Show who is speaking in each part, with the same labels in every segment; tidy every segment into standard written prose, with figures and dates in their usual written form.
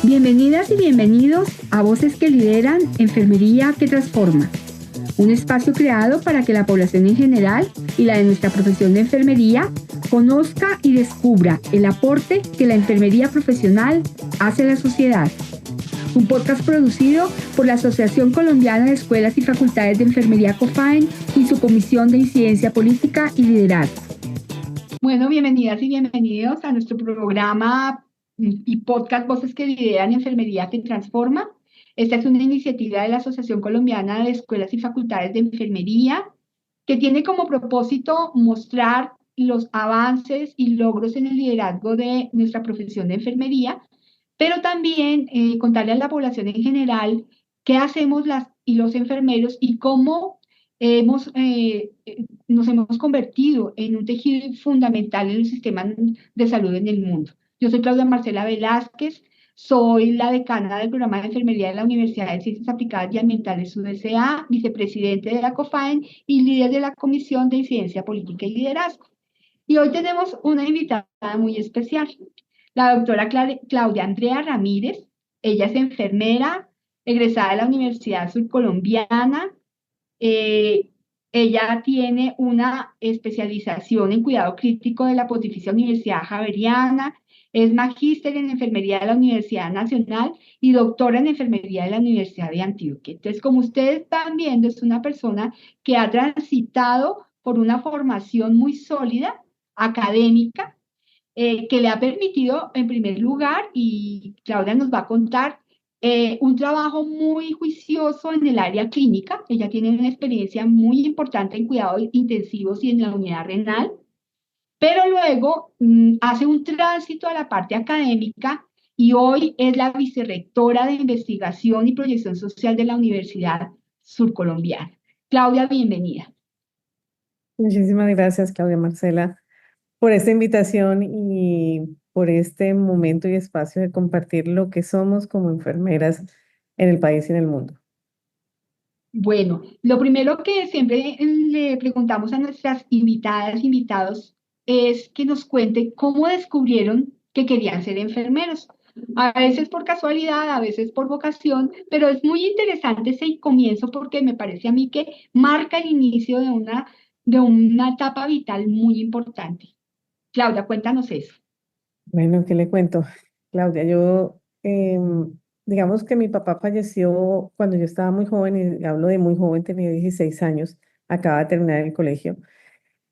Speaker 1: Bienvenidas y bienvenidos a Voces que Lideran, Enfermería que Transforma, un espacio creado para que la población en general y la de nuestra profesión de enfermería conozca y descubra el aporte que la enfermería profesional hace a la sociedad. Un podcast producido por la Asociación Colombiana de Escuelas y Facultades de Enfermería COFAEN y su Comisión de Incidencia Política y Liderazgo. Bueno, bienvenidas y bienvenidos a nuestro programa y podcast Voces que Lideran, Enfermería que Transforma. Esta es una iniciativa de la Asociación Colombiana de Escuelas y Facultades de Enfermería que tiene como propósito mostrar los avances y logros en el liderazgo de nuestra profesión de enfermería, pero también contarle a la población en general qué hacemos las y los enfermeros y cómo nos hemos convertido en un tejido fundamental en el sistema de salud en el mundo. Yo soy Claudia Marcela Velázquez, soy la decana del programa de enfermería de la Universidad de Ciencias Aplicadas y Ambientales UDCA, vicepresidente de la COFAEN y líder de la Comisión de Incidencia Política y Liderazgo. Y hoy tenemos una invitada muy especial, la doctora Claudia Andrea Ramírez. Ella es enfermera, egresada de la Universidad Surcolombiana. Eh, Ella tiene una especialización en cuidado crítico de la Pontificia Universidad Javeriana, es magíster en enfermería de la Universidad Nacional y doctora en enfermería de la Universidad de Antioquia. Entonces, como ustedes están viendo, es una persona que ha transitado por una formación muy sólida, académica, que le ha permitido, en primer lugar, y Claudia nos va a contar, un trabajo muy juicioso en el área clínica. Ella tiene una experiencia muy importante en cuidados intensivos y en la unidad renal, pero luego hace un tránsito a la parte académica y hoy es la vicerrectora de investigación y proyección social de la Universidad Surcolombiana. Claudia, bienvenida.
Speaker 2: Muchísimas gracias, Claudia Marcela, por esta invitación y por este momento y espacio de compartir lo que somos como enfermeras en el país y en el mundo.
Speaker 1: Bueno, lo primero que siempre le preguntamos a nuestras invitadas, invitados, es que nos cuente cómo descubrieron que querían ser enfermeros. A veces por casualidad, a veces por vocación, pero es muy interesante ese comienzo porque me parece a mí que marca el inicio de una etapa vital muy importante. Claudia, cuéntanos eso.
Speaker 2: Bueno, ¿qué le cuento? Claudia, digamos que mi papá falleció cuando yo estaba muy joven, y hablo de muy joven, tenía 16 años, acababa de terminar el colegio.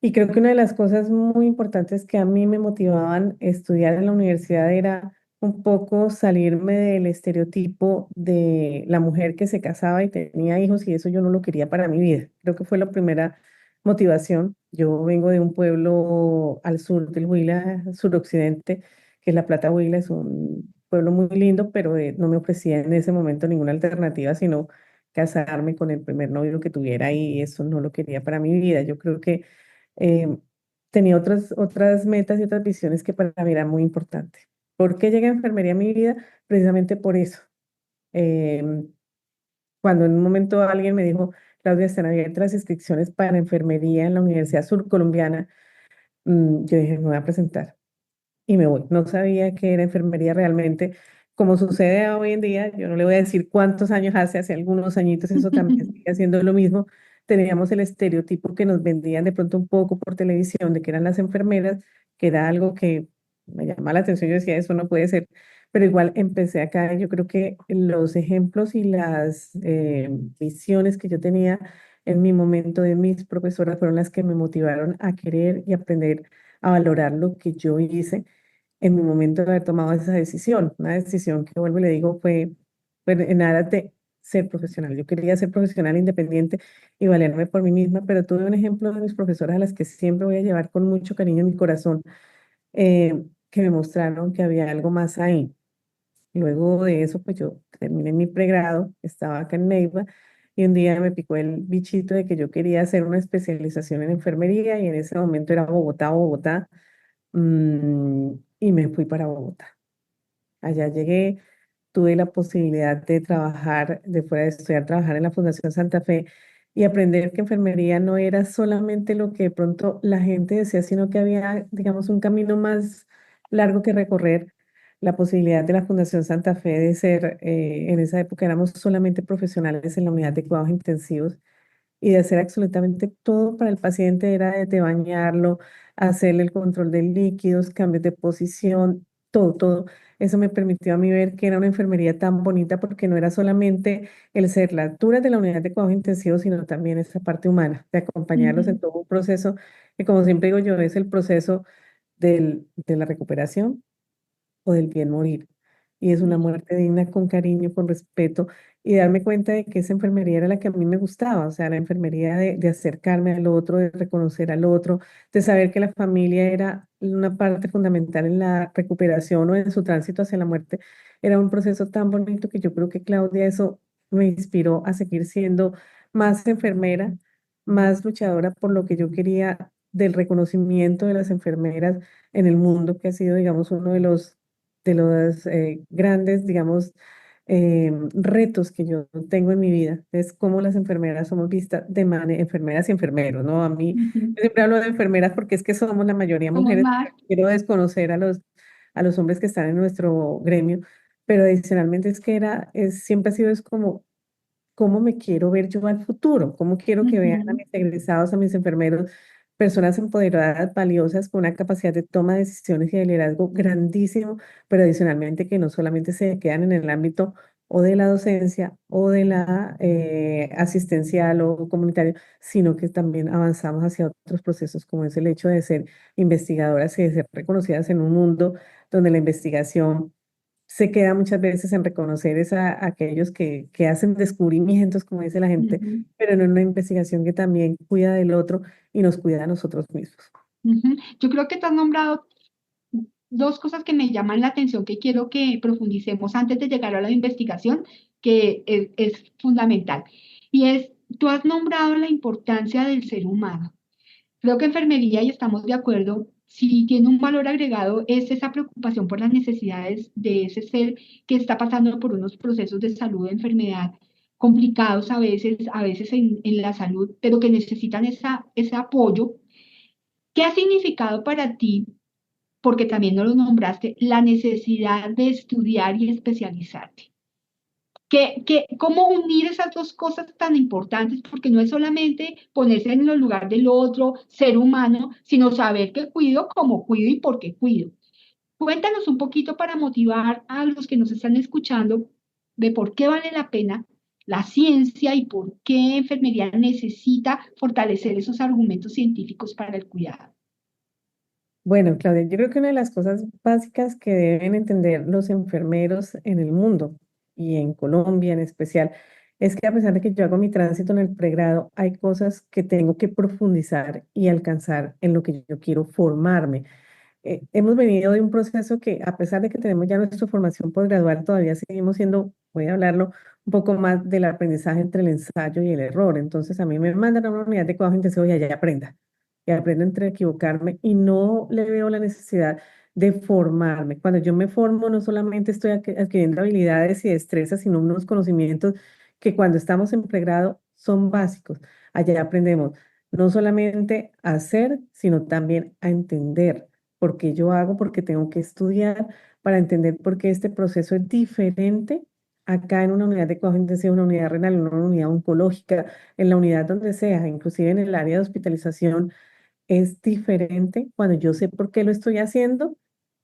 Speaker 2: Y creo que una de las cosas muy importantes que a mí me motivaban a estudiar en la universidad era un poco salirme del estereotipo de la mujer que se casaba y tenía hijos, y eso yo no lo quería para mi vida. Creo que fue la primera motivación. Yo vengo de un pueblo al sur del Huila, suroccidente, que es La Plata Huila. Es un pueblo muy lindo, pero no me ofrecía en ese momento ninguna alternativa, sino casarme con el primer novio que tuviera, y eso no lo quería para mi vida. Yo creo que eh, tenía otras metas y otras visiones que para mí eran muy importantes. ¿Por qué llegué a enfermería a mi vida? Precisamente por eso. Em, Cuando en un momento alguien me dijo, Claudia, están abiertas las inscripciones para enfermería en la Universidad Surcolombiana, yo dije, me voy a presentar y me voy. No sabía que era enfermería realmente. Como sucede hoy en día, yo no le voy a decir cuántos años hace algunos añitos eso también sigue haciendo lo mismo. Teníamos el estereotipo que nos vendían de pronto un poco por televisión de que eran las enfermeras, que era algo que me llamaba la atención. Yo decía, eso no puede ser, pero igual empecé acá. Yo creo que los ejemplos y las visiones que yo tenía en mi momento de mis profesoras fueron las que me motivaron a querer y aprender a valorar lo que yo hice en mi momento de haber tomado esa decisión. Una decisión que, vuelvo y le digo, fue en aras de ser profesional. Yo quería ser profesional independiente y valerme por mí misma, pero tuve un ejemplo de mis profesoras a las que siempre voy a llevar con mucho cariño en mi corazón, que me mostraron que había algo más ahí. Luego de eso, pues yo terminé mi pregrado, estaba acá en Neiva, y un día me picó el bichito de que yo quería hacer una especialización en enfermería, y en ese momento era Bogotá, y me fui para Bogotá. Allá llegué, tuve la posibilidad de trabajar, de fuera de estudiar, trabajar en la Fundación Santa Fe y aprender que enfermería no era solamente lo que de pronto la gente decía, sino que había, digamos, un camino más largo que recorrer, la posibilidad de la Fundación Santa Fe de ser, en esa época éramos solamente profesionales en la unidad de cuidados intensivos y de hacer absolutamente todo para el paciente, era de bañarlo, hacerle el control de líquidos, cambios de posición, todo, todo. Eso me permitió a mí ver que era una enfermería tan bonita porque no era solamente el ser la altura de la unidad de cuidados intensivos, sino también esa parte humana, de acompañarlos en
Speaker 1: Ujú,
Speaker 2: todo un proceso, que como siempre digo yo, es el proceso de la recuperación o del bien morir. Y es una
Speaker 1: sí,
Speaker 2: muerte digna con cariño, con respeto, y darme cuenta de que esa enfermería era la que a mí me gustaba, o sea, la enfermería de acercarme al otro, de reconocer al otro, de saber que la familia era una parte fundamental en la recuperación o en su tránsito hacia la muerte. Era un proceso tan bonito que yo creo que Claudia, eso me inspiró a seguir siendo más enfermera, más luchadora por lo que yo quería del reconocimiento de las enfermeras en el mundo, que ha sido, digamos, uno de los grandes, digamos, retos que yo tengo en mi vida. Es cómo las enfermeras somos vistas de manera, enfermeras y enfermeros, ¿no? A mí,
Speaker 1: ujú.
Speaker 2: yo siempre hablo de enfermeras porque es que somos la mayoría
Speaker 1: Somos
Speaker 2: mujeres.
Speaker 1: más.
Speaker 2: Quiero desconocer a los hombres que están en nuestro gremio, pero adicionalmente es que siempre ha sido es como cómo me quiero ver yo al futuro, cómo quiero que vean a
Speaker 1: Ujú,
Speaker 2: mis egresados, a mis enfermeros, personas empoderadas, valiosas, con una capacidad de toma de decisiones y de liderazgo grandísimo, pero adicionalmente que no solamente se quedan en el ámbito o de la docencia o de la asistencial o comunitario, sino que también avanzamos hacia otros procesos, como es el hecho de ser investigadoras y de ser reconocidas en un mundo donde la investigación se queda muchas veces en reconocer aquellos que hacen descubrimientos, como dice la gente,
Speaker 1: ujú,
Speaker 2: pero en una investigación que también cuida del otro y nos cuida a nosotros mismos.
Speaker 1: ujú. Yo creo que te has nombrado dos cosas que me llaman la atención que quiero que profundicemos antes de llegar a la investigación, que es fundamental. Y es, tú has nombrado la importancia del ser humano. Creo que enfermería, y estamos de acuerdo, si tiene un valor agregado, es esa preocupación por las necesidades de ese ser que está pasando por unos procesos de salud, de enfermedad complicados a veces en la salud, pero que necesitan ese apoyo. ¿Qué ha significado para ti, porque también no lo nombraste, la necesidad de estudiar y especializarte? ¿Cómo unir esas dos cosas tan importantes? Porque no es solamente ponerse en el lugar del otro, ser humano, sino saber que cuido, cómo cuido y por qué cuido. Cuéntanos un poquito para motivar a los que nos están escuchando de por qué vale la pena la ciencia y por qué enfermería necesita fortalecer esos argumentos científicos para el cuidado.
Speaker 2: Bueno, Claudia, yo creo que una de las cosas básicas que deben entender los enfermeros en el mundo y en Colombia en especial es que a pesar de que yo hago mi tránsito en el pregrado, hay cosas que tengo que profundizar y alcanzar en lo que yo quiero formarme. Hemos venido de un proceso que, a pesar de que tenemos ya nuestra formación posgradual, todavía seguimos siendo, voy a hablarlo un poco más del aprendizaje entre el ensayo y el error. Entonces, a mí me mandan a una unidad de cuidado intensivo y allá aprenda. Y aprendo entre equivocarme y no le veo la necesidad de formarme. Cuando yo me formo, no solamente estoy adquiriendo habilidades y destrezas, sino unos conocimientos que cuando estamos en pregrado son básicos. Allá aprendemos no solamente a hacer, sino también a entender porque yo hago, porque tengo que estudiar para entender por qué este proceso es diferente acá en una unidad de cuidados intensivos, una unidad renal, en una unidad oncológica, en la unidad donde sea, inclusive en el área de hospitalización, es diferente cuando yo sé por qué lo estoy haciendo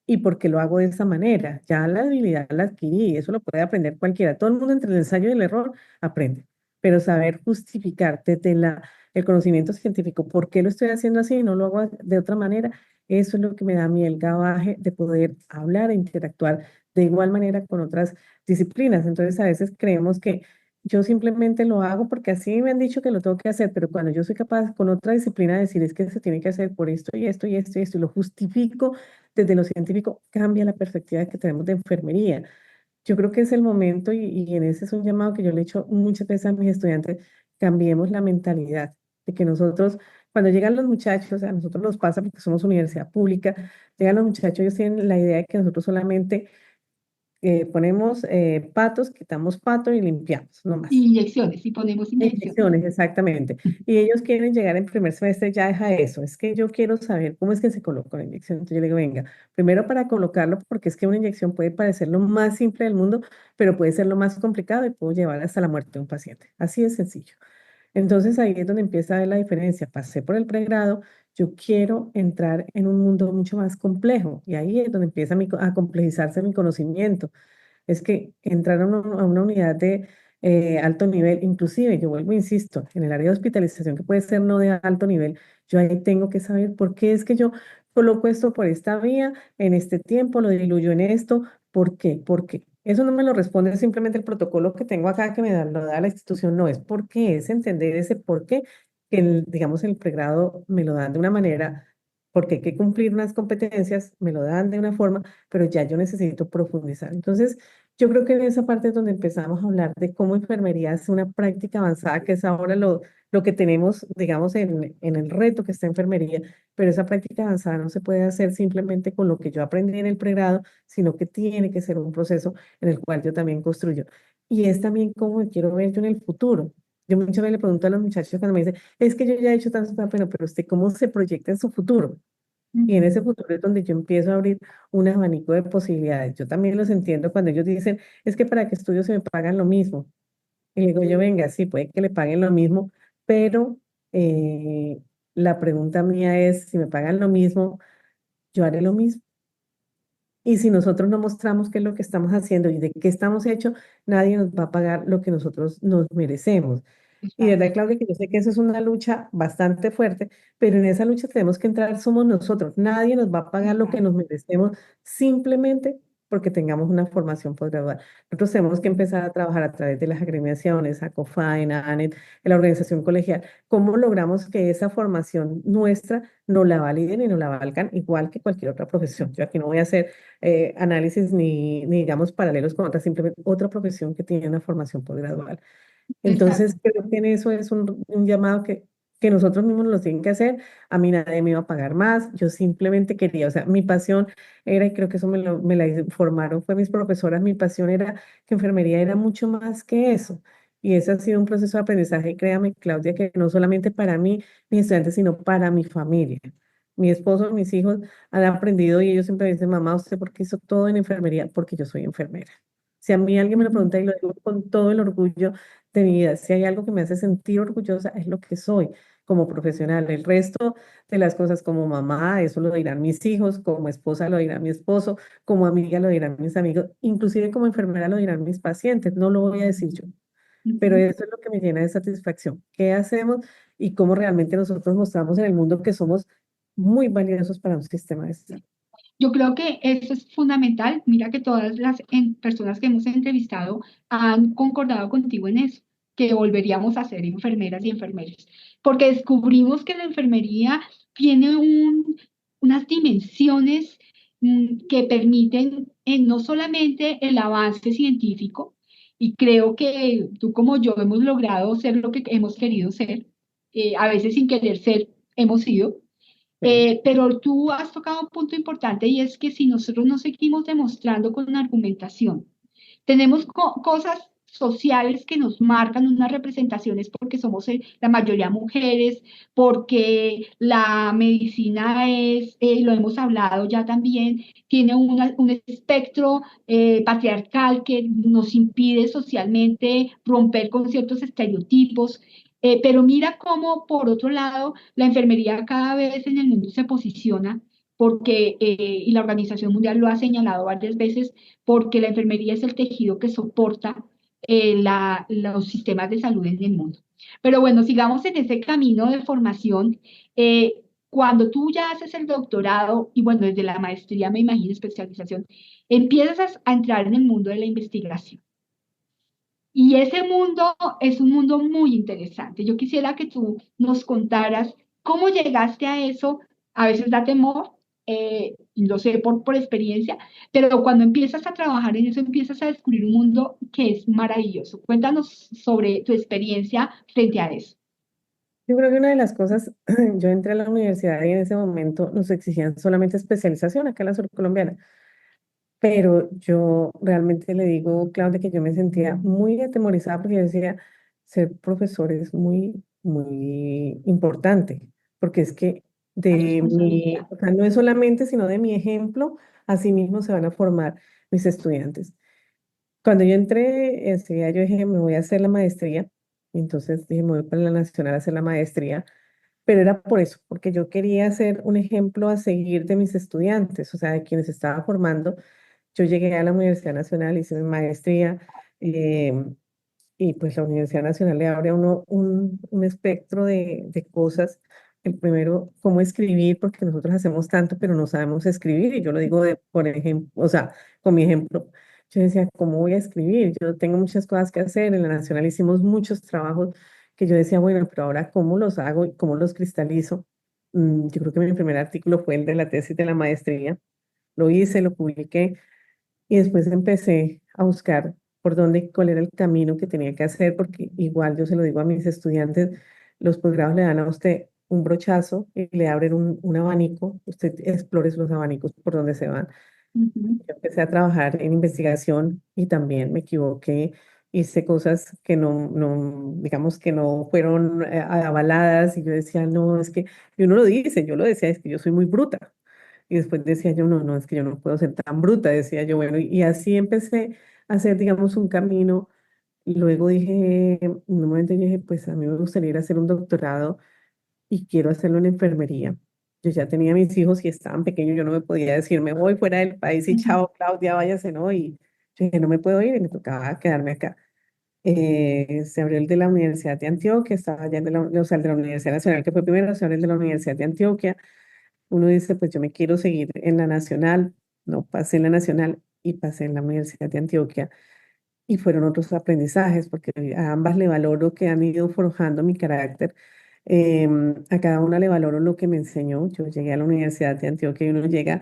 Speaker 2: y por qué lo hago de esa manera. Ya la habilidad la adquirí, eso lo puede aprender cualquiera. Todo el mundo entre el ensayo y el error aprende, pero saber justificar desde el conocimiento científico por qué lo estoy haciendo así y no lo hago de otra manera, eso es lo que me da a mí el gabaje de poder hablar e interactuar de igual manera con otras disciplinas. Entonces, a veces creemos que yo simplemente lo hago porque así me han dicho que lo tengo que hacer, pero cuando yo soy capaz con otra disciplina de decir es que se tiene que hacer por esto y esto y esto y esto y lo justifico desde lo científico, cambia la perspectiva que tenemos de enfermería. Yo creo que es el momento y en ese es un llamado que yo le he hecho muchas veces a mis estudiantes, cambiemos la mentalidad de que nosotros, cuando llegan los muchachos, a nosotros nos pasa porque somos universidad pública, llegan los muchachos, ellos tienen la idea de que nosotros solamente ponemos patos, quitamos pato y limpiamos, no más.
Speaker 1: Inyecciones, y ponemos inyecciones.
Speaker 2: Inyecciones, exactamente. Y ellos quieren llegar en primer semestre, ya deja eso. Es que yo quiero saber cómo es que se coloca una inyección. Entonces yo le digo, venga, primero para colocarlo, porque es que una inyección puede parecer lo más simple del mundo, pero puede ser lo más complicado y puede llevar hasta la muerte de un paciente. Así de sencillo. Entonces ahí es donde empieza a ver la diferencia. Pasé por el pregrado, yo quiero entrar en un mundo mucho más complejo y ahí es donde empieza a complejizarse mi conocimiento. Es que entrar a una unidad de alto nivel, inclusive, yo vuelvo, insisto, en el área de hospitalización que puede ser no de alto nivel, yo ahí tengo que saber por qué es que yo coloco esto por esta vía, en este tiempo, lo diluyo en esto, ¿por qué? ¿Por qué? Eso no me lo responde simplemente el protocolo que tengo acá que lo da la institución, no, es por qué, es entender ese por qué, que digamos, el pregrado me lo dan de una manera, porque hay que cumplir unas competencias, me lo dan de una forma, pero ya yo necesito profundizar. Entonces, yo creo que en esa parte es donde empezamos a hablar de cómo enfermería es una práctica avanzada, que es ahora lo que tenemos, digamos, en el reto que está enfermería, pero esa práctica avanzada no se puede hacer simplemente con lo que yo aprendí en el pregrado, sino que tiene que ser un proceso en el cual yo también construyo. Y es también cómo me quiero ver yo en el futuro. Yo muchas veces le pregunto a los muchachos cuando me dicen, es que yo ya he hecho tanto, pero usted cómo se proyecta en su futuro. Y en ese
Speaker 1: Ujú.
Speaker 2: futuro es donde yo empiezo a abrir un abanico de posibilidades. Yo también los entiendo cuando ellos dicen, es que para que estudio se me pagan lo mismo. Y le digo yo, venga, sí, puede que le paguen lo mismo, pero la pregunta mía es, si me pagan lo mismo, yo haré lo mismo. Y si nosotros no mostramos qué es lo que estamos haciendo y de qué estamos hechos, nadie nos va a pagar lo que nosotros nos merecemos. Y de
Speaker 1: Exacto.
Speaker 2: verdad, Claudia, que yo sé que eso es una lucha bastante fuerte, pero en esa lucha tenemos que entrar, somos nosotros. Nadie nos va a pagar lo que
Speaker 1: Exacto.
Speaker 2: nos merecemos simplemente porque tengamos una formación posgraduada. Nosotros tenemos que empezar a trabajar a través de las agremiaciones, ACOFAEN, ANET, la organización colegial, cómo logramos que esa formación nuestra nos la validen y nos la valgan igual que cualquier otra profesión. Yo aquí no voy a hacer análisis ni, digamos, paralelos con otra, simplemente otra profesión que tiene una formación posgraduada. Entonces,
Speaker 1: Exacto.
Speaker 2: creo que en eso es un llamado que nosotros mismos lo tienen que hacer. A mí nadie me iba a pagar más, yo simplemente quería, o sea, mi pasión era, y creo que eso me la informaron, fue mis profesoras, mi pasión era que enfermería era mucho más que eso. Y ese ha sido un proceso de aprendizaje, y créame, Claudia, que no solamente para mí, mis estudiantes, sino para mi familia. Mi esposo, mis hijos han aprendido y ellos siempre me dicen, mamá, ¿usted por qué hizo todo en enfermería? Porque yo soy enfermera. Si a mí alguien me lo
Speaker 1: Ujú.
Speaker 2: pregunta y lo digo con todo el orgullo de mi vida. Si hay algo que me hace sentir orgullosa, es lo que soy como profesional. El resto de las cosas como mamá, eso lo dirán mis hijos, como esposa lo dirá mi esposo, como amiga lo dirán mis amigos, inclusive como enfermera lo dirán mis pacientes, no lo voy a decir yo. Pero
Speaker 1: Ujú.
Speaker 2: eso es lo que me llena de satisfacción. ¿Qué hacemos y cómo realmente nosotros mostramos en el mundo que somos muy valiosos para un sistema de salud?
Speaker 1: Yo creo que eso es fundamental. Mira que todas las personas que hemos entrevistado han concordado contigo en eso, que volveríamos a ser enfermeras y enfermeros, porque descubrimos que la enfermería tiene unas dimensiones que permiten no solamente el avance científico, y creo que tú como yo hemos logrado ser lo que hemos querido ser, a veces sin querer ser, hemos sido.
Speaker 2: Sí.
Speaker 1: Pero tú has tocado un punto importante y es que si nosotros no seguimos demostrando con argumentación, tenemos cosas sociales que nos marcan unas representaciones porque somos la mayoría mujeres, porque la medicina es, lo hemos hablado ya también, tiene un espectro patriarcal que nos impide socialmente romper con ciertos estereotipos. Pero mira cómo, por otro lado, la enfermería cada vez en el mundo se posiciona porque, y la Organización Mundial lo ha señalado varias veces, porque la enfermería es el tejido que soporta los sistemas de salud en el mundo. Pero bueno, sigamos en ese camino de formación. Cuando tú ya haces el doctorado y bueno, desde la maestría me imagino especialización, empiezas a entrar en el mundo de la investigación. Y ese mundo es un mundo muy interesante. Yo quisiera que tú nos contaras cómo llegaste a eso. A veces da temor, lo sé por experiencia, pero cuando empiezas a trabajar en eso, empiezas a descubrir un mundo que es maravilloso. Cuéntanos sobre tu experiencia frente a eso.
Speaker 2: Yo creo que una de las cosas, yo entré a la universidad y en ese momento nos exigían solamente especialización acá en la sur colombiana. pero yo realmente le digo, Claudia, que yo me sentía muy atemorizada porque yo decía, ser profesor es muy, muy importante, porque es que
Speaker 1: La
Speaker 2: de mi,
Speaker 1: responsabilidad.
Speaker 2: o sea, no es solamente, sino de mi ejemplo, así mismo se van a formar mis estudiantes. Cuando yo entré, enseguida yo dije, me voy a hacer la maestría, y entonces dije, me voy para la Nacional a hacer la maestría, pero era por eso, porque yo quería ser un ejemplo a seguir de mis estudiantes, o sea, de quienes estaba formando. Yo llegué a la Universidad Nacional, hice mi maestría, eh, y pues la Universidad Nacional le abre a uno un espectro de cosas. El primero, cómo escribir, porque nosotros hacemos tanto, pero no sabemos escribir. Y yo lo digo por ejemplo, o sea, con mi ejemplo. Yo decía, ¿cómo voy a escribir? Yo tengo muchas cosas que hacer. En la Nacional hicimos muchos trabajos que yo decía, bueno, pero ahora, ¿cómo los hago y cómo los cristalizo? Yo creo que mi primer artículo fue el de la tesis de la maestría. Lo hice, lo publiqué y después empecé a buscar por dónde, cuál era el camino que tenía que hacer, porque igual yo se lo digo a mis estudiantes, los posgrados le dan a usted un brochazo y le abren un abanico, usted explore los abanicos por donde se van.
Speaker 1: Ujú.
Speaker 2: Yo empecé a trabajar en investigación y también me equivoqué, hice cosas que digamos que no fueron avaladas y yo decía, no, es que, y uno lo dice, yo lo decía, es que yo soy muy bruta. Y después decía yo, no, no, es que yo no puedo ser tan bruta, decía yo, bueno, y así empecé a hacer, digamos, un camino. Y luego dije, en un momento yo dije, pues a mí me gustaría ir a hacer un doctorado y quiero hacerlo en enfermería. Yo ya tenía mis hijos y estaban pequeños, yo no me podía decir, me voy fuera del país y
Speaker 1: Ujú.
Speaker 2: chao, Claudia, váyase, ¿no? Y yo dije, no me puedo ir y me tocaba quedarme acá. Se abrió el de la Universidad de Antioquia, estaba ya o sea, el de la Universidad Nacional, que fue primero, se abrió el de la Universidad de Antioquia. Uno dice, pues yo me quiero seguir en la Nacional, no pasé en la Nacional y pasé en la Universidad de Antioquia y fueron otros aprendizajes porque a ambas le valoro que han ido forjando mi carácter. A cada una le valoro lo que me enseñó. Yo llegué a la Universidad de Antioquia y uno llega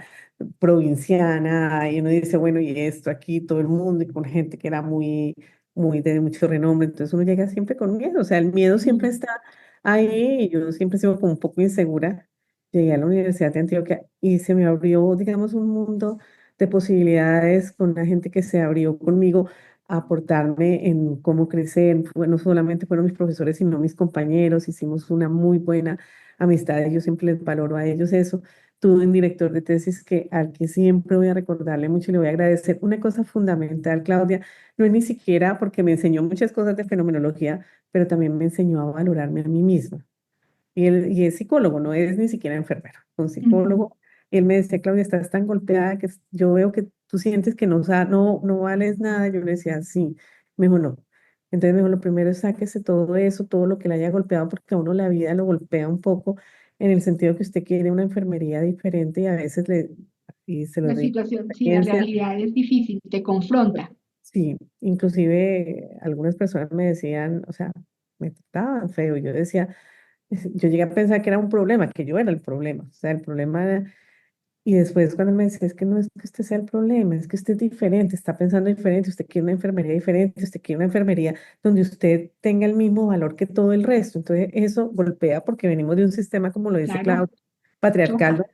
Speaker 2: provinciana y uno dice, bueno, y esto aquí, todo el mundo y con gente que era muy, muy de mucho renombre. Entonces uno llega siempre con miedo, o sea, el miedo siempre
Speaker 1: Sí.
Speaker 2: está ahí y yo siempre sigo como un poco insegura. Llegué a la Universidad de Antioquia y se me abrió, digamos, un mundo de posibilidades con la gente que se abrió conmigo a aportarme en cómo crecer. Bueno, no solamente fueron mis profesores, sino mis compañeros. Hicimos una muy buena amistad. Yo siempre les valoro a ellos eso. Tuve un director de tesis al que siempre voy a recordarle mucho y le voy a agradecer. Una cosa fundamental, Claudia, no es ni siquiera porque me enseñó muchas cosas de fenomenología, pero también me enseñó a valorarme a mí misma. Y es psicólogo, no es ni siquiera enfermero, es un
Speaker 1: Ujú.
Speaker 2: psicólogo. Y él me decía, Claudia, estás tan golpeada que yo veo que tú sientes que no vales nada. Yo le decía, sí, mejor no. Entonces, mejor lo primero es sáquese todo eso, todo lo que le haya golpeado, porque a uno la vida lo golpea un poco en el sentido que usted quiere una enfermería diferente y a veces y se lo
Speaker 1: La
Speaker 2: digo por
Speaker 1: situación, sí, la
Speaker 2: experiencia,
Speaker 1: realidad es difícil, te confronta.
Speaker 2: sí, inclusive algunas personas me decían, o sea, me trataban feo. Yo decía, yo llegué a pensar que era un problema, que yo era el problema. O sea, el problema y después cuando me decía, es que no es que usted sea el problema, es que usted es diferente, está pensando diferente, usted quiere una enfermería diferente, usted quiere una enfermería donde usted tenga el mismo valor que todo el resto. Entonces eso golpea porque venimos de un sistema, como lo dice
Speaker 1: Claro,
Speaker 2: Claudio, patriarcal,
Speaker 1: choca.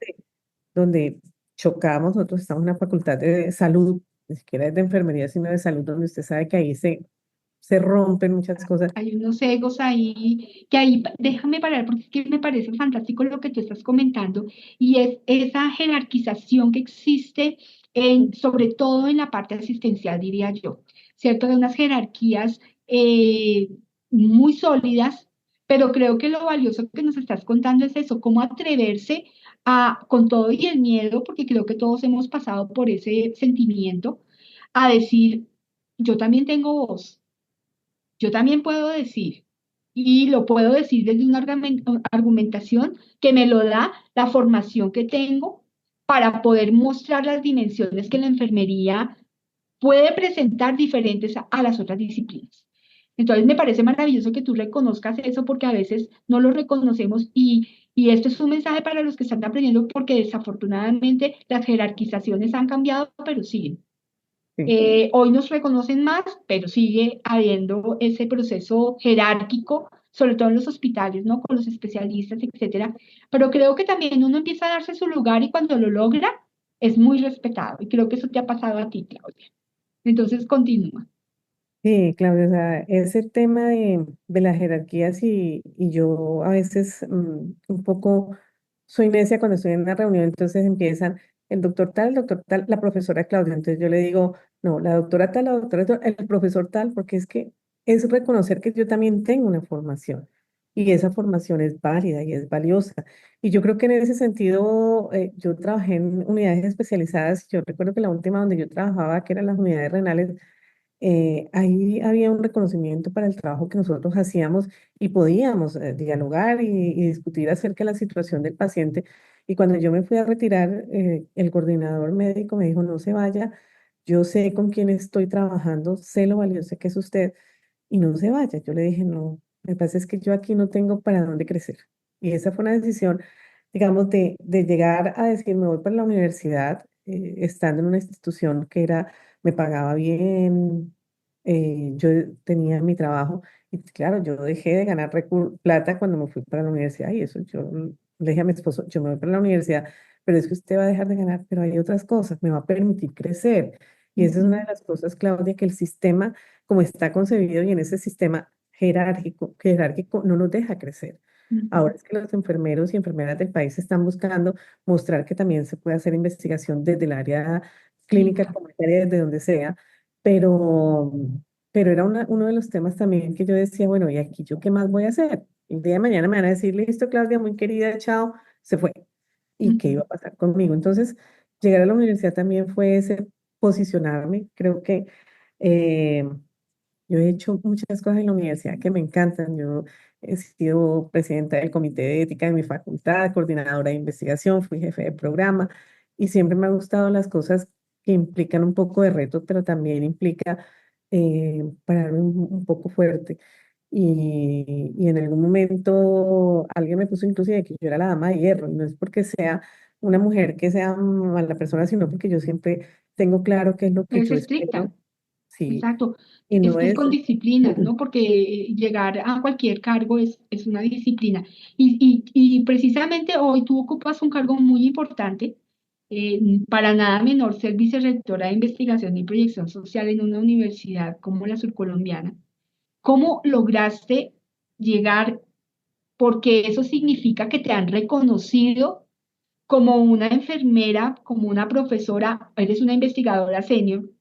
Speaker 2: donde chocamos, nosotros estamos en una facultad de salud, ni siquiera es de enfermería, sino de salud, donde usted sabe que ahí se rompen muchas cosas.
Speaker 1: Hay unos egos ahí, que ahí, déjame parar porque es que me parece fantástico lo que tú estás comentando y es esa jerarquización que existe sobre todo en la parte asistencial, diría yo, ¿cierto? De unas jerarquías muy sólidas, pero creo que lo valioso que nos estás contando es eso, cómo atreverse con todo y el miedo, porque creo que todos hemos pasado por ese sentimiento, a decir, yo también tengo voz. Yo también puedo decir, y lo puedo decir desde una argumentación que me lo da la formación que tengo para poder mostrar las dimensiones que la enfermería puede presentar diferentes a las otras disciplinas. Entonces, me parece maravilloso que tú reconozcas eso porque a veces no lo reconocemos y esto es un mensaje para los que están aprendiendo porque desafortunadamente las jerarquizaciones han cambiado, pero siguen.
Speaker 2: Sí.
Speaker 1: Hoy nos reconocen más, pero sigue habiendo ese proceso jerárquico, sobre todo en los hospitales, ¿no? Con los especialistas, etcétera. Pero creo que también uno empieza a darse su lugar y cuando lo logra, es muy respetado y creo que eso te ha pasado a ti, Claudia. Entonces, continúa.
Speaker 2: Sí, Claudia, o sea, ese tema de las jerarquías y yo a veces un poco soy necia cuando estoy en una reunión, entonces empiezan el doctor tal, la profesora Claudia, entonces yo le digo, no, la doctora tal, la doctora tal, el profesor tal, porque es que es reconocer que yo también tengo una formación y esa formación es válida y es valiosa. Y yo creo que en ese sentido, yo trabajé en unidades especializadas, yo recuerdo que la última donde yo trabajaba, que eran las unidades renales, ahí había un reconocimiento para el trabajo que nosotros hacíamos y podíamos dialogar y discutir acerca de la situación del paciente. Y cuando yo me fui a retirar, el coordinador médico me dijo, no se vaya, yo sé con quién estoy trabajando, sé lo valioso que es usted y no se vaya. Yo le dije, no, me pasa es que yo aquí no tengo para dónde crecer. Y esa fue una decisión, digamos, de llegar a decir, me voy para la universidad, estando en una institución que era, me pagaba bien, yo tenía mi trabajo. Y claro, yo dejé de ganar plata cuando me fui para la universidad y eso yo le dije a mi esposo, yo me voy para la universidad, pero es que usted va a dejar de ganar, pero hay otras cosas, me va a permitir crecer. Y esa es una de
Speaker 1: Ujú,
Speaker 2: las cosas, Claudia, que el sistema como está concebido y en ese sistema jerárquico no nos deja crecer.
Speaker 1: ujú.
Speaker 2: Ahora es que los enfermeros y enfermeras del país están buscando mostrar que también se puede hacer investigación desde el área
Speaker 1: Sí,
Speaker 2: clínica comunitaria, desde donde sea, pero, pero era uno de los temas también que yo decía, bueno, ¿y aquí yo qué más voy a hacer? El día de mañana me van a decir, listo, Claudia, muy querida, chao, se fue. ¿Y qué iba
Speaker 1: ujú.
Speaker 2: a pasar conmigo? Entonces, llegar a la universidad también fue ese posicionarme. Creo que eh, yo he hecho muchas cosas en la universidad que me encantan. Yo he sido presidenta del comité de ética de mi facultad, coordinadora de investigación, fui jefe de programa y siempre me han gustado las cosas que implican un poco de reto, pero también implica pararme un poco fuerte. Y en algún momento alguien me puso inclusive que yo era la dama de hierro, y no es porque sea una mujer que sea mala persona, sino porque yo siempre tengo claro qué es lo que
Speaker 1: Es
Speaker 2: yo
Speaker 1: estricta.
Speaker 2: espero, sí,
Speaker 1: Exacto,
Speaker 2: y
Speaker 1: es
Speaker 2: no
Speaker 1: que es
Speaker 2: es...
Speaker 1: con disciplina, ¿no? Porque llegar a cualquier cargo es una disciplina. Y precisamente hoy tú ocupas un cargo muy importante, para nada menor, ser vicerrectora de investigación y proyección social en una universidad como la surcolombiana. ¿Cómo lograste llegar? Porque eso significa que te han reconocido como una enfermera, como una profesora, eres una investigadora senior.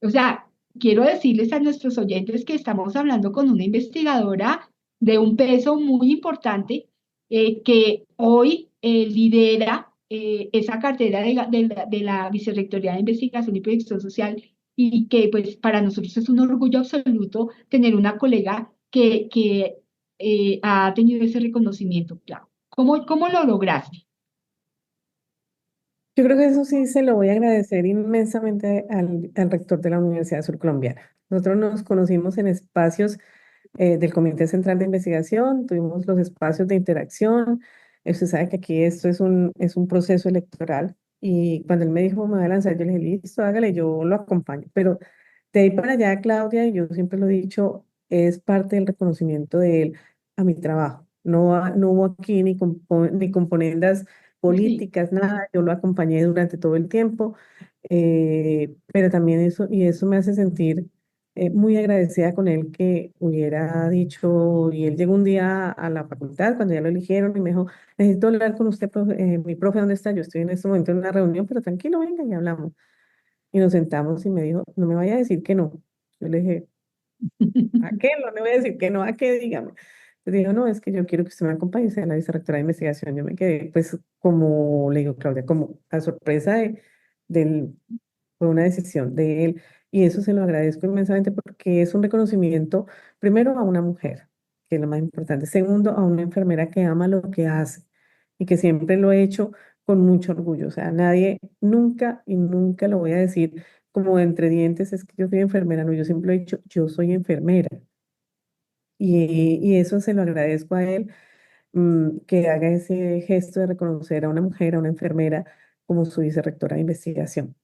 Speaker 1: O sea, quiero decirles a nuestros oyentes que estamos hablando con una investigadora de un peso muy importante, que hoy lidera esa cartera de la Vicerrectoría de Investigación y Proyección Social y que pues para nosotros es un orgullo absoluto tener una colega que ha tenido ese reconocimiento, claro. ¿Cómo lo lograste?
Speaker 2: Yo creo que eso sí se lo voy a agradecer inmensamente al rector de la Universidad Surcolombiana. Nosotros nos conocimos en espacios del Comité Central de Investigación, tuvimos los espacios de interacción. Usted sabe que aquí esto es un proceso electoral y cuando él me dijo me voy a lanzar, yo le dije, listo, hágale, yo lo acompaño. Pero de ahí para allá, Claudia, y yo siempre lo he dicho, es parte del reconocimiento de él a mi trabajo. No, no hubo aquí ni componendas
Speaker 1: Sí.
Speaker 2: políticas, nada, yo lo acompañé durante todo el tiempo, pero también eso, y eso me hace sentir muy agradecida con él que hubiera dicho, y él llegó un día a la facultad cuando ya lo eligieron y me dijo, necesito hablar con usted, mi profe, ¿dónde está? Yo estoy en este momento en una reunión, pero tranquilo, venga y hablamos. Y nos sentamos y me dijo, no me vaya a decir que no. Yo le dije, ¿a qué? No le voy a decir que no, ¿a qué? Dígame. Le dijo, no, es que yo quiero que usted me acompañe, sea la vicerrectora de investigación. Yo me quedé, pues, como le digo, Claudia, como a sorpresa del, fue una decisión de él. Y eso se lo agradezco inmensamente porque es un reconocimiento, primero, a una mujer, que es lo más importante. Segundo, a una enfermera que ama lo que hace y que siempre lo ha hecho con mucho orgullo. O sea, nadie, nunca y nunca lo voy a decir como entre dientes, es que yo soy enfermera. No, yo siempre lo he dicho, yo soy enfermera. Y eso se lo agradezco a él, que haga ese gesto de reconocer a una mujer, a una enfermera, como su vicerrectora de investigación.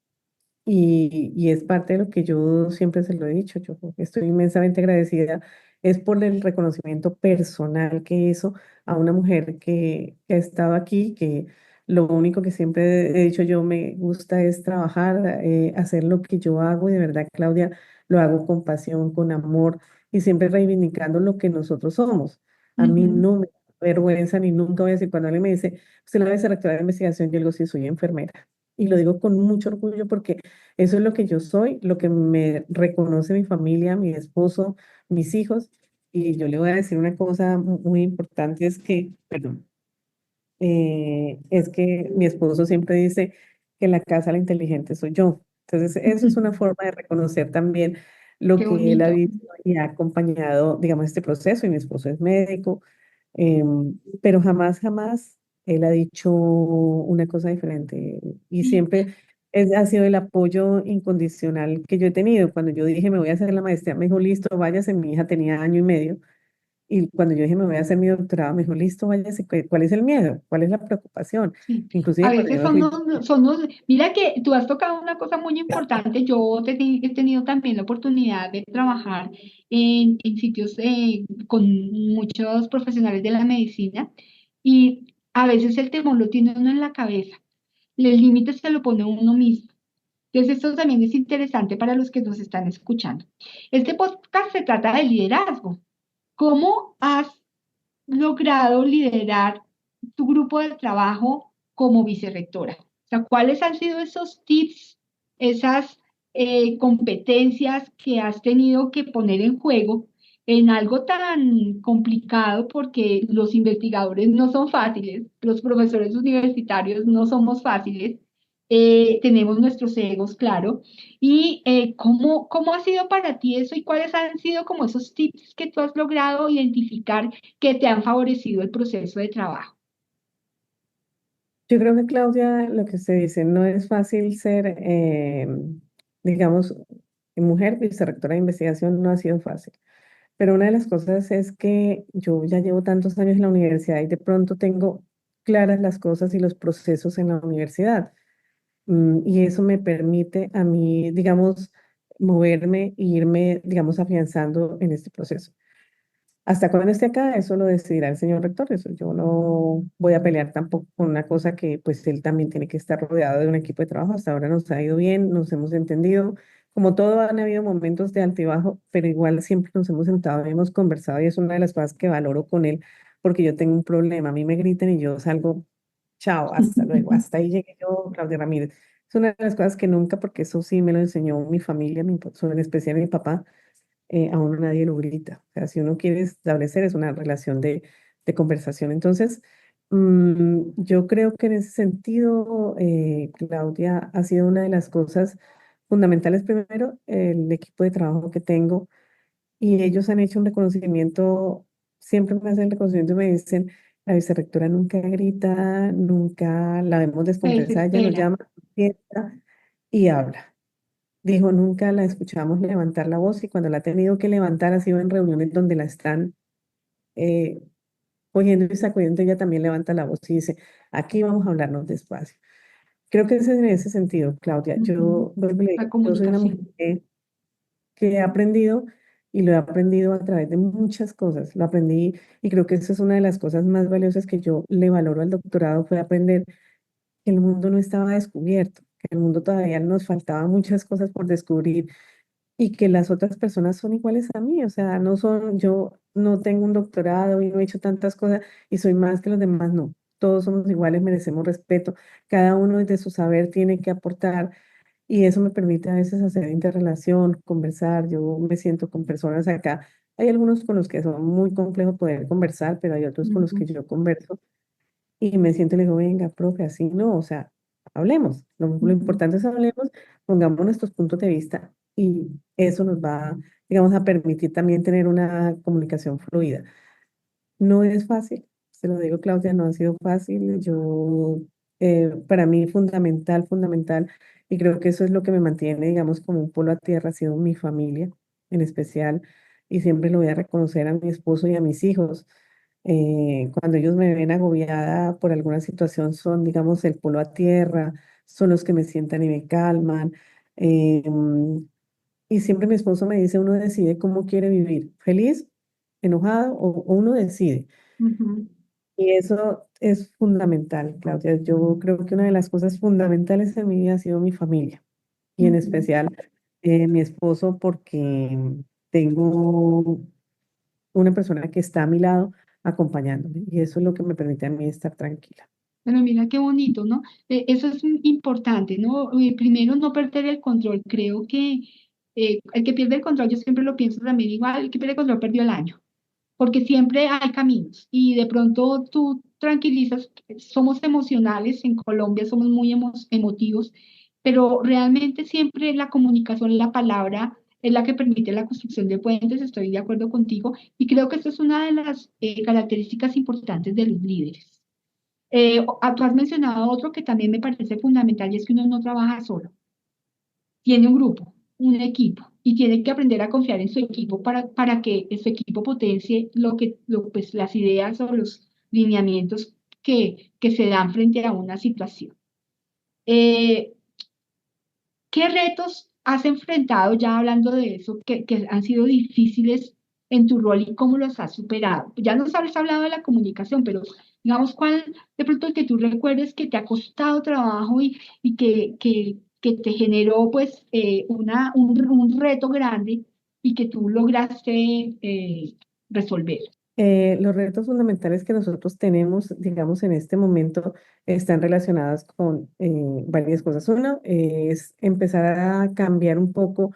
Speaker 2: Y es parte de lo que yo siempre se lo he dicho, yo estoy inmensamente agradecida, es por el reconocimiento personal que hizo a una mujer que ha estado aquí, que Lo único que siempre he dicho yo, me gusta es trabajar, hacer lo que yo hago y de verdad, Claudia, lo hago con pasión, con amor y siempre reivindicando lo que nosotros somos. A mí
Speaker 1: Ujú.
Speaker 2: no me da vergüenza ni nunca voy a decir, cuando alguien me dice, usted no es vicerrectora de investigación, yo digo, sí, soy enfermera. Y lo digo con mucho orgullo porque eso es lo que yo soy, lo que me reconoce mi familia, mi esposo, mis hijos. Y yo le voy a decir una cosa muy importante, es que, perdón, es que mi esposo siempre dice que la casa la inteligente soy yo. Entonces, eso es una forma de reconocer también lo
Speaker 1: Qué
Speaker 2: que él ha
Speaker 1: bonito.
Speaker 2: visto y ha acompañado, digamos, este proceso. Y mi esposo es médico, pero jamás, jamás él ha dicho una cosa diferente. Y
Speaker 1: Sí.
Speaker 2: siempre ha sido el apoyo incondicional que yo he tenido. Cuando yo dije, me voy a hacer la maestría, me dijo, listo, váyase. Mi hija tenía año y medio. Y cuando yo dije, me voy a hacer mi doctorado, me dijo, listo, váyase, ¿cuál es el miedo? ¿Cuál es la preocupación?
Speaker 1: Sí, a
Speaker 2: Inclusive cuando yo
Speaker 1: veces
Speaker 2: me fui,
Speaker 1: mira que tú has tocado una cosa muy importante. He tenido también la oportunidad de trabajar en sitios con muchos profesionales de la medicina y a veces el temor lo tiene uno en la cabeza. El límite se lo pone uno mismo. Entonces, esto también es interesante para los que nos están escuchando. Este podcast se trata de liderazgo. ¿Cómo has logrado liderar tu grupo de trabajo como vicerrectora? O sea, ¿cuáles han sido esos tips, esas competencias que has tenido que poner en juego en algo tan complicado? Porque los investigadores no son fáciles, los profesores universitarios no somos fáciles, tenemos nuestros egos, claro. ¿Y cómo ha sido para ti eso y cuáles han sido como esos tips que tú has logrado identificar que te han favorecido el proceso de trabajo?
Speaker 2: yo creo que Claudia, lo que se dice, no es fácil ser, digamos, mujer vicerrectora de investigación, no ha sido fácil. Pero una de las cosas es que yo ya llevo tantos años en la universidad y de pronto tengo claras las cosas y los procesos en la universidad. Y eso me permite a mí, digamos, moverme e irme, digamos, afianzando en este proceso. Hasta cuando esté acá, eso lo decidirá el señor rector. Eso yo no voy a pelear tampoco con una cosa que pues él también tiene que estar rodeado de un equipo de trabajo. Hasta ahora nos ha ido bien, nos hemos entendido. Como todo, han habido momentos de alto y bajo, pero igual siempre nos hemos sentado y hemos conversado y es una de las cosas que valoro con él porque yo tengo un problema. A mí me gritan y yo salgo, chao, hasta luego. Hasta ahí llegué yo, Claudia Ramírez. Es una de las cosas que nunca, porque eso sí me lo enseñó mi familia, en especial mi papá, a uno nadie lo grita. O sea, si uno quiere establecer es una relación de conversación. Entonces, yo creo que en ese sentido, Claudia, ha sido una de las cosas fundamentales. Primero, el equipo de trabajo que tengo y ellos han hecho un reconocimiento, siempre me hacen el reconocimiento y me dicen, la vicerrectora nunca grita, nunca la vemos
Speaker 1: Se
Speaker 2: descompensada, ella nos
Speaker 1: desespera.
Speaker 2: llama, sienta y habla. Dijo, nunca la escuchamos levantar la voz y cuando la ha tenido que levantar ha sido en reuniones donde la están eh, cogiendo y sacudiendo, ella también levanta la voz y dice, aquí vamos a hablarnos despacio. Creo que es en ese sentido, Claudia.
Speaker 1: Ujú.
Speaker 2: Yo, vuelvo y le
Speaker 1: La
Speaker 2: digo, yo soy una mujer
Speaker 1: comunicación.
Speaker 2: que he aprendido y lo he aprendido a través de muchas cosas. Lo aprendí y creo que eso es una de las cosas más valiosas que yo le valoro al doctorado, fue aprender que el mundo no estaba descubierto, que el mundo todavía nos faltaba muchas cosas por descubrir y que las otras personas son iguales a mí, o sea, no son, yo no tengo un doctorado y no he hecho tantas cosas y soy más que los demás, no. Todos somos iguales, merecemos respeto. Cada uno desde su saber tiene que aportar y eso me permite a veces hacer interrelación, conversar. Yo me siento con personas acá. Hay algunos con los que son muy complejo poder conversar, pero hay otros con los que
Speaker 1: Ujú,
Speaker 2: yo converso y me siento y le digo, venga, profe, así no, o sea, hablemos. Lo
Speaker 1: ujú,
Speaker 2: importante es hablemos, pongamos nuestros puntos de vista y eso nos va, digamos, a permitir también tener una comunicación fluida. No es fácil, se lo digo, Claudia, no ha sido fácil. Yo, para mí, fundamental, fundamental, y creo que eso es lo que me mantiene, digamos, como un polo a tierra, ha sido mi familia en especial, y siempre lo voy a reconocer a mi esposo y a mis hijos. Cuando ellos me ven agobiada por alguna situación, son, digamos, el polo a tierra, son los que me sientan y me calman. eh, y siempre mi esposo me dice, uno decide cómo quiere vivir, feliz, enojado, o uno decide.
Speaker 1: ujú.
Speaker 2: Y eso es fundamental, Claudia. Yo creo que una de las cosas fundamentales en mi vida ha sido mi familia y en
Speaker 1: Ujú.
Speaker 2: especial mi esposo porque tengo una persona que está a mi lado acompañándome y eso es lo que me permite a mí estar tranquila.
Speaker 1: Pero mira qué bonito, ¿no? Eso es importante, ¿no? Primero, no perder el control. Creo que el que pierde el control, yo siempre lo pienso también igual, el que pierde el control perdió el año, porque siempre hay caminos y de pronto tú tranquilizas, somos emocionales, en Colombia somos muy emotivos, pero realmente siempre la comunicación, la palabra es la que permite la construcción de puentes, estoy de acuerdo contigo, y creo que esto es una de las características importantes de los líderes. Tú has mencionado otro que también me parece fundamental y es que uno no trabaja solo, tiene un grupo, un equipo y tiene que aprender a confiar en su equipo para que su equipo potencie pues, las ideas o los lineamientos que se dan frente a una situación. Eh, ¿Qué retos has enfrentado, ya hablando de eso, que han sido difíciles en tu rol y cómo los has superado? Ya nos has hablado de la comunicación, pero digamos, ¿cuál de pronto el que tú recuerdes que te ha costado trabajo y que te generó pues un reto grande y que tú lograste resolver?
Speaker 2: Los retos fundamentales que nosotros tenemos, digamos, en este momento están relacionados con varias cosas. Uno es empezar a cambiar un poco,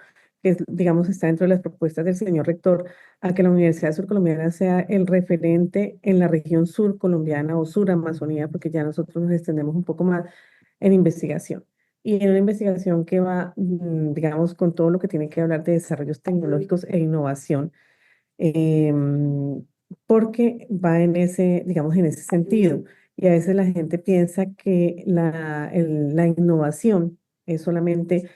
Speaker 2: digamos, está dentro de las propuestas del señor rector, a que la Universidad Surcolombiana sea el referente en la región surcolombiana o suramazonía, porque ya nosotros nos extendemos un poco más en investigación. Y en una investigación que va, digamos, con todo lo que tiene que hablar de desarrollos tecnológicos e innovación em, porque va en ese, digamos, en ese sentido. Y a veces la gente piensa que la innovación es solamente,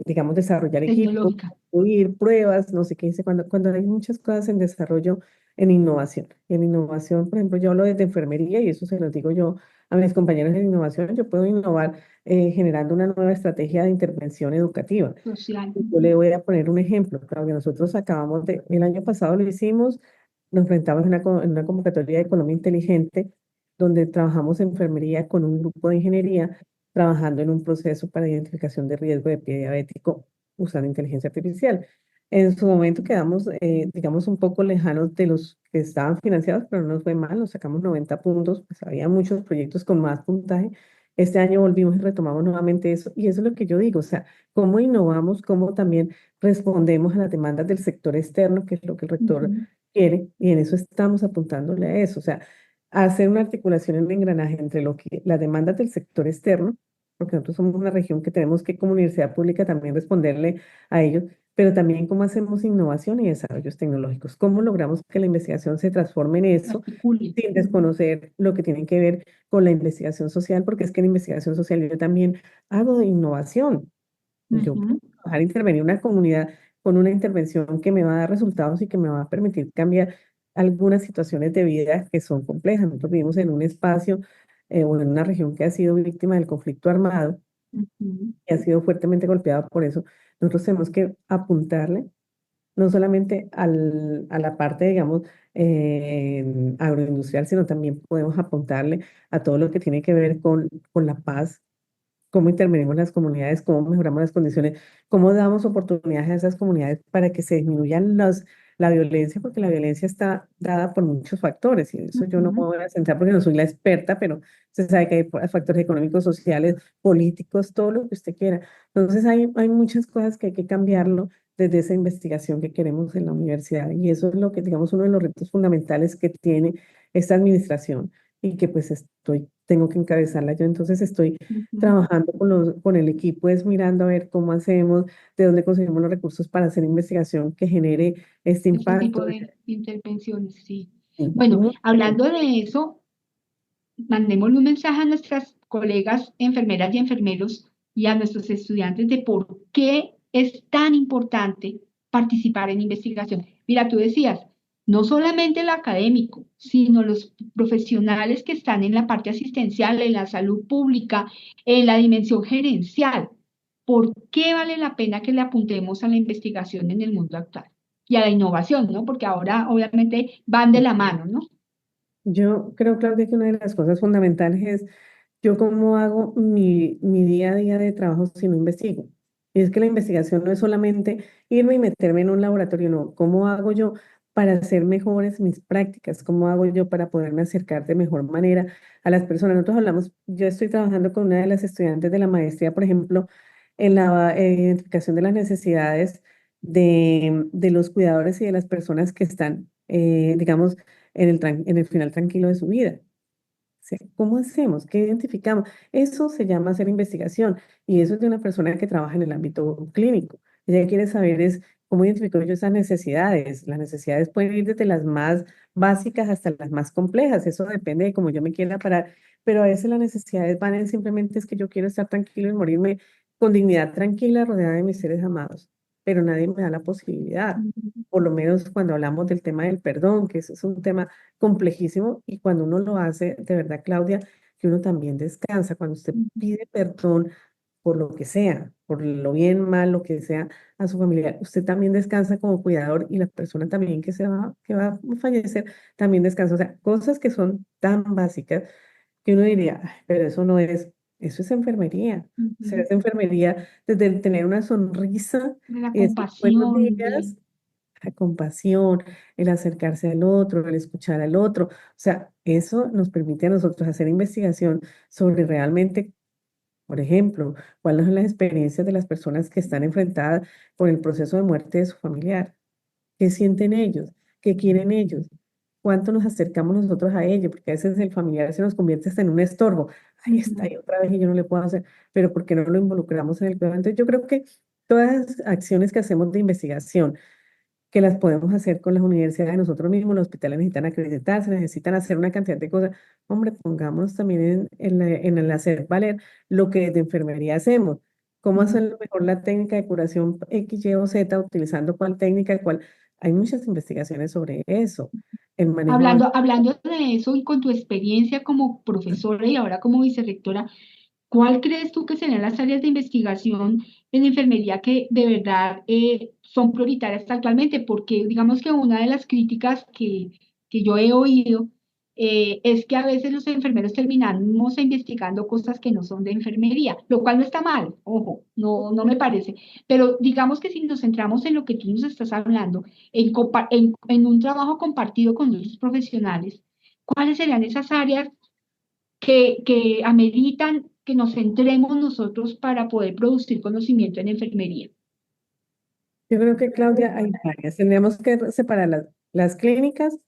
Speaker 2: digamos, desarrollar equipos,
Speaker 1: Tecnológica.
Speaker 2: construir pruebas, no sé qué dice, cuando hay muchas cosas en desarrollo en innovación. Y en innovación, por ejemplo, yo hablo desde enfermería y eso se lo digo yo a mis compañeros en innovación, yo puedo innovar generando una nueva estrategia de intervención educativa.
Speaker 1: Social.
Speaker 2: Yo le voy a poner un ejemplo, Claudia. Nosotros acabamos de, el año pasado lo hicimos, nos enfrentamos en una convocatoria de Colombia Inteligente, donde trabajamos enfermería con un grupo de ingeniería, trabajando en un proceso para identificación de riesgo de pie diabético usando inteligencia artificial. En su momento quedamos, digamos, un poco lejanos de los que estaban financiados, pero no nos fue mal, nos sacamos 90 puntos, pues había muchos proyectos con más puntaje. Este año volvimos y retomamos nuevamente eso, y eso es lo que yo digo, o sea, cómo innovamos, cómo también respondemos a las demandas del sector externo, que es lo que el rector
Speaker 1: Ujú.
Speaker 2: quiere, y en eso estamos apuntándole a eso, o sea, hacer una articulación en el engranaje entre lo que las demandas del sector externo, porque nosotros somos una región que tenemos que como universidad pública también responderle a ellos, pero también cómo hacemos innovación y desarrollos tecnológicos, cómo logramos que la investigación se transforme en eso
Speaker 1: Articule.
Speaker 2: sin
Speaker 1: Ujú.
Speaker 2: desconocer lo que tiene que ver con la investigación social, porque es que en investigación social yo también hago de innovación. Yo puedo
Speaker 1: Ujú.
Speaker 2: trabajar, intervenir en una comunidad con una intervención que me va a dar resultados y que me va a permitir cambiar algunas situaciones de vida que son complejas. Nosotros vivimos en un espacio o en una región que ha sido víctima del conflicto armado
Speaker 1: Ujú.
Speaker 2: y ha sido fuertemente golpeada por eso. Nosotros tenemos que apuntarle no solamente a la parte, digamos, agroindustrial, sino también podemos apuntarle a todo lo que tiene que ver con la paz, cómo intervenimos en las comunidades, cómo mejoramos las condiciones, cómo damos oportunidades a esas comunidades para que se disminuyan la violencia, porque la violencia está dada por muchos factores, y eso yo no me
Speaker 1: Ujú.
Speaker 2: voy a centrar porque no soy la experta, pero se sabe que hay factores económicos, sociales, políticos, todo lo que usted quiera. Entonces hay muchas cosas que hay que cambiarlo desde esa investigación que queremos en la universidad, y eso es lo que, digamos, uno de los retos fundamentales que tiene esta administración y que pues tengo que encabezarla yo, entonces estoy
Speaker 1: Ujú.
Speaker 2: trabajando con el equipo, es mirando a ver cómo hacemos, de dónde conseguimos los recursos para hacer investigación que genere este
Speaker 1: Ese
Speaker 2: impacto.
Speaker 1: tipo de intervenciones, sí.
Speaker 2: Sí,
Speaker 1: Bueno,
Speaker 2: muy
Speaker 1: hablando
Speaker 2: bien.
Speaker 1: de eso, mandémosle un mensaje a nuestras colegas enfermeras y enfermeros y a nuestros estudiantes de por qué es tan importante participar en investigación. Mira, tú decías, no solamente el académico, sino los profesionales que están en la parte asistencial, en la salud pública, en la dimensión gerencial. ¿Por qué vale la pena que le apuntemos a la investigación en el mundo actual? Y a la innovación, ¿no? Porque ahora obviamente van de la mano, ¿no?
Speaker 2: Yo creo, Claudia, que una de las cosas fundamentales es yo cómo hago mi día a día de trabajo si no investigo. Y es que la investigación no es solamente irme y meterme en un laboratorio, no. ¿Cómo hago yo para hacer mejores mis prácticas? ¿Cómo hago yo para poderme acercar de mejor manera a las personas? Nosotros hablamos, yo estoy trabajando con una de las estudiantes de la maestría, por ejemplo, en la identificación de las necesidades de los cuidadores y de las personas que están, digamos, en el final tranquilo de su vida. Sí, ¿cómo hacemos? ¿Qué identificamos? Eso se llama hacer investigación y eso es de una persona que trabaja en el ámbito clínico. Ella quiere saber es cómo identifico yo esas necesidades. Las necesidades pueden ir desde las más básicas hasta las más complejas. Eso depende de cómo yo me quiera parar. Pero a veces las necesidades van en simplemente es que yo quiero estar tranquilo y morirme con dignidad tranquila, rodeada de mis seres amados. Pero nadie me da la posibilidad. Por lo menos cuando hablamos del tema del perdón, que eso es un tema complejísimo y cuando uno lo hace, de verdad, Claudia, que uno también descansa, cuando usted pide perdón por lo que sea, por lo bien, mal, lo que sea a su familiar, usted también descansa como cuidador y la persona también que va a fallecer también descansa. O sea, cosas que son tan básicas que uno diría: "Ay, pero eso no es, eso es enfermería". O sea,
Speaker 1: Ujú.
Speaker 2: es enfermería desde el tener una sonrisa
Speaker 1: De la
Speaker 2: y decir buenos
Speaker 1: compasión, de...
Speaker 2: días, la compasión, el acercarse al otro, el escuchar al otro. O sea, eso nos permite a nosotros hacer investigación sobre realmente, por ejemplo, cuáles son las experiencias de las personas que están enfrentadas con el proceso de muerte de su familiar. ¿Qué sienten ellos? ¿Qué quieren ellos? ¿Cuánto nos acercamos nosotros a ellos? Porque a veces el familiar se nos convierte hasta en un estorbo. Ahí está,
Speaker 1: Ujú,
Speaker 2: ahí otra vez y yo no le puedo hacer, pero ¿por qué no lo involucramos en el cuidado? Entonces yo creo que todas las acciones que hacemos de investigación, que las podemos hacer con las universidades nosotros mismos, los hospitales necesitan acreditarse, necesitan hacer una cantidad de cosas. Hombre, pongámonos también en el hacer valer lo que de enfermería hacemos. ¿Cómo
Speaker 1: ujú.
Speaker 2: hacer mejor la técnica de curación X, Y o Z, utilizando cuál técnica, cuál? Hay muchas investigaciones sobre eso. El manejo de...
Speaker 1: Hablando de eso y con tu experiencia como profesora y ahora como vicerrectora, ¿cuál crees tú que serían las áreas de investigación en enfermería que de verdad son prioritarias actualmente? Porque digamos que una de las críticas que yo he oído es que a veces los enfermeros terminamos investigando cosas que no son de enfermería, lo cual no está mal, ojo, no me parece. Pero digamos que si nos centramos en lo que tú nos estás hablando, en un trabajo compartido con otros profesionales, ¿cuáles serían esas áreas que ameritan que nos centremos nosotros para poder producir conocimiento en enfermería?
Speaker 2: Yo creo que, Claudia, hay varias. Tendríamos que separar las clínicas,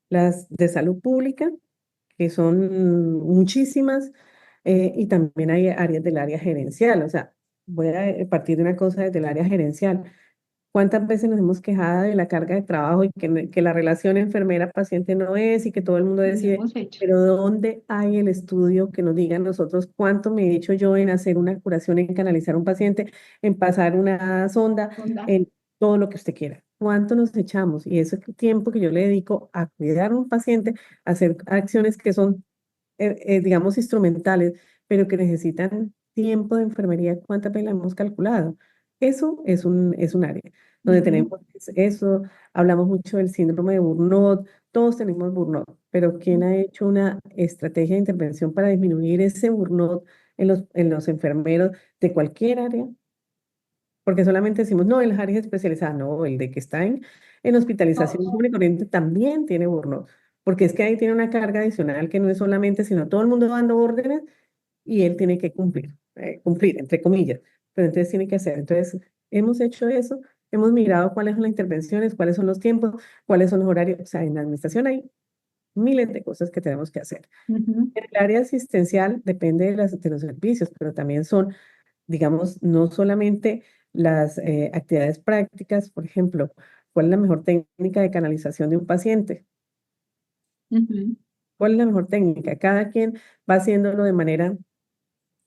Speaker 2: las de salud pública, que son muchísimas, y también hay áreas del área gerencial. O sea, voy a partir de una cosa desde el área gerencial. ¿Cuántas veces nos hemos quejado de la carga de trabajo y que la relación enfermera-paciente no es y que todo el mundo
Speaker 1: Lo
Speaker 2: decide,
Speaker 1: hemos hecho.
Speaker 2: pero ¿dónde hay el estudio que nos diga a nosotros cuánto me he hecho yo en hacer una curación, en canalizar a un paciente, en pasar una sonda,
Speaker 1: ¿Verdad?
Speaker 2: en todo lo que usted quiera? ¿Cuánto nos echamos? Y ese tiempo que yo le dedico a cuidar a un paciente, a hacer acciones que son, digamos, instrumentales, pero que necesitan tiempo de enfermería, ¿cuántas veces la hemos calculado? Eso es un área donde
Speaker 1: Ujú.
Speaker 2: tenemos eso, hablamos mucho del síndrome de Burnout, todos tenemos Burnout, pero ¿quién ha hecho una estrategia de intervención para disminuir ese Burnout en los enfermeros de cualquier área? Porque solamente decimos, no, el área especializada, no, el de que está en hospitalización
Speaker 1: Todos.
Speaker 2: común y corriente también tiene Burnout, porque es que ahí tiene una carga adicional que no es solamente, sino todo el mundo dando órdenes y él tiene que cumplir, entre comillas, pero entonces tiene que hacer. Entonces, hemos hecho eso, hemos mirado cuáles son las intervenciones, cuáles son los tiempos, cuáles son los horarios. O sea, en la administración hay miles de cosas que tenemos que hacer.
Speaker 1: Ujú,
Speaker 2: En el área asistencial depende de los servicios, pero también son, digamos, no solamente las actividades prácticas, por ejemplo, cuál es la mejor técnica de canalización de un paciente,
Speaker 1: ujú.
Speaker 2: cuál es la mejor técnica. Cada quien va haciéndolo de manera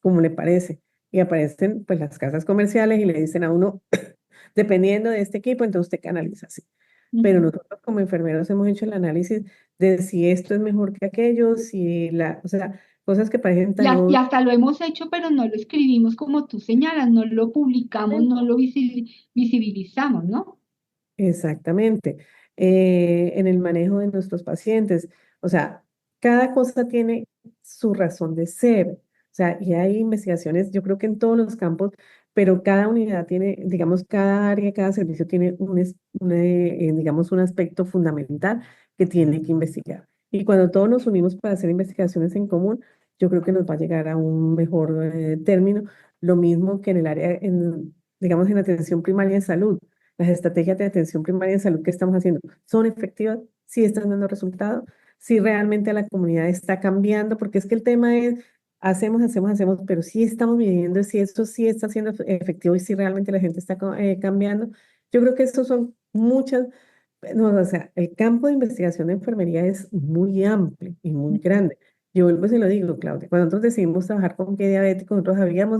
Speaker 2: como le parece. Y aparecen pues las casas comerciales y le dicen a uno, dependiendo de este equipo, entonces usted canaliza así. Pero
Speaker 1: Ujú.
Speaker 2: nosotros como enfermeros hemos hecho el análisis de si esto es mejor que aquello, si la, o sea, cosas que parecen
Speaker 1: Y,
Speaker 2: tan
Speaker 1: y
Speaker 2: obvias.
Speaker 1: hasta lo hemos hecho, pero no lo escribimos como tú señalas, no lo publicamos, no lo visibilizamos, ¿no?
Speaker 2: Exactamente. En el manejo de nuestros pacientes. O sea, cada cosa tiene su razón de ser. O sea, y hay investigaciones, yo creo que en todos los campos, pero cada unidad tiene, digamos, cada área, cada servicio tiene digamos, un aspecto fundamental que tiene que investigar. Y cuando todos nos unimos para hacer investigaciones en común, yo creo que nos va a llegar a un mejor término. Lo mismo que en el área, digamos, en atención primaria en salud. Las estrategias de atención primaria en salud que estamos haciendo, ¿son efectivas? ¿Sí están dando resultados? Si realmente la comunidad está cambiando, porque es que el tema es, hacemos, pero si estamos midiendo si esto sí está siendo efectivo y si realmente la gente está cambiando. Yo creo que estos son muchas, no, o sea, el campo de investigación de enfermería es muy amplio y muy grande. Yo vuelvo y se lo digo, Claudia, cuando nosotros decidimos trabajar con pie diabético, nosotros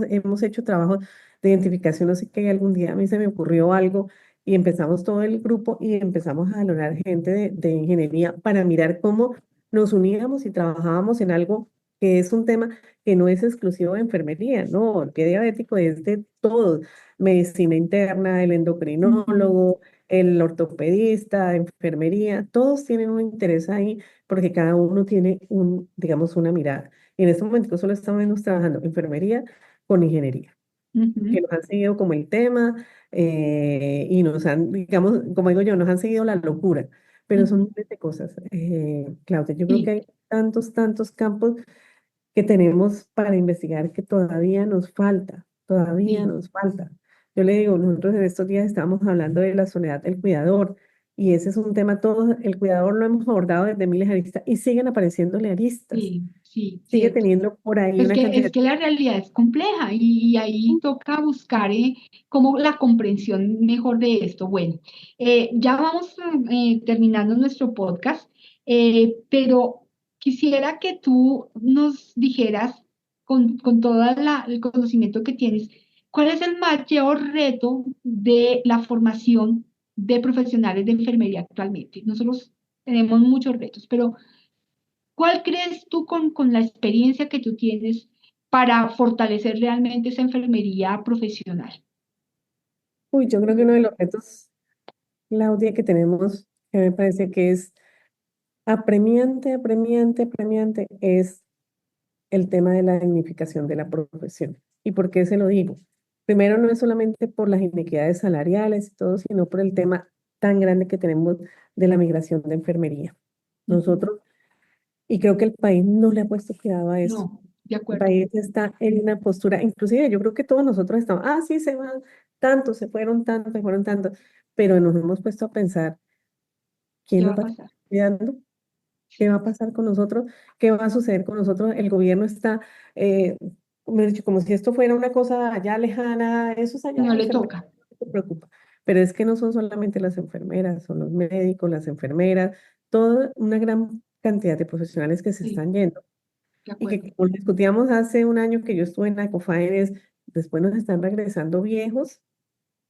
Speaker 2: hemos hecho trabajos de identificación, no sé qué, algún día a mí se me ocurrió algo y empezamos todo el grupo y empezamos a valorar gente de ingeniería para mirar cómo nos uníamos y trabajábamos en algo que es un tema que no es exclusivo de enfermería, no, el pie diabético es de todo, medicina interna, el
Speaker 1: Ujú,
Speaker 2: endocrinólogo, el ortopedista, enfermería, todos tienen un interés ahí porque cada uno tiene digamos, una mirada. Y en este momento solo estamos trabajando enfermería con ingeniería que
Speaker 1: ujú,
Speaker 2: nos han seguido como el tema y nos han, digamos, como digo yo, nos han seguido la locura, pero son
Speaker 1: ujú.
Speaker 2: miles de cosas. Claudia, yo creo que
Speaker 1: Sí,
Speaker 2: hay tantos campos que tenemos para investigar que todavía nos falta, todavía
Speaker 1: sí.
Speaker 2: nos falta. Yo le digo, nosotros en estos días estábamos hablando de la soledad del cuidador y ese es un tema, todo el cuidador lo hemos abordado desde miles de aristas y siguen apareciéndole aristas,
Speaker 1: Sí, sí,
Speaker 2: sigue
Speaker 1: cierto.
Speaker 2: teniendo por ahí una
Speaker 1: Es
Speaker 2: cantidad.
Speaker 1: que la realidad es compleja y ahí toca buscar como la comprensión mejor de esto. Bueno, ya vamos terminando nuestro podcast, pero quisiera que tú nos dijeras con todo el conocimiento que tienes, ¿cuál es el mayor reto de la formación de profesionales de enfermería actualmente? Nosotros tenemos muchos retos, pero ¿cuál crees tú con la experiencia que tú tienes para fortalecer realmente esa enfermería profesional?
Speaker 2: Uy, yo creo que uno de los retos, Claudia, que tenemos, que me parece que es apremiante, es el tema de la dignificación de la profesión. ¿Y por qué se lo digo? Primero, no es solamente por las inequidades salariales y todo, sino por el tema tan grande que tenemos de la migración de enfermería.
Speaker 1: Ujú.
Speaker 2: Nosotros, y creo que el país no le ha puesto cuidado a eso.
Speaker 1: No, de
Speaker 2: El
Speaker 1: acuerdo.
Speaker 2: país está en una postura, inclusive yo creo que todos nosotros estamos, sí, se van tantos, se fueron tantos, pero nos hemos puesto a pensar, ¿quién
Speaker 1: ¿Qué
Speaker 2: nos
Speaker 1: va a
Speaker 2: va a estar
Speaker 1: pasar?
Speaker 2: cuidando? ¿Qué va a pasar con nosotros? ¿Qué va a suceder con nosotros? El gobierno está, mejor dicho, como si esto fuera una cosa allá lejana, eso es
Speaker 1: Y
Speaker 2: allá
Speaker 1: no
Speaker 2: la
Speaker 1: le
Speaker 2: enfermera,
Speaker 1: toca.
Speaker 2: no se preocupa. Pero es que no son solamente las enfermeras, son los médicos, las enfermeras, toda una gran cantidad de profesionales que se
Speaker 1: Sí,
Speaker 2: están yendo
Speaker 1: de
Speaker 2: y
Speaker 1: acuerdo.
Speaker 2: que como discutíamos hace un año que yo estuve en Ecofaenes, después nos están regresando viejos,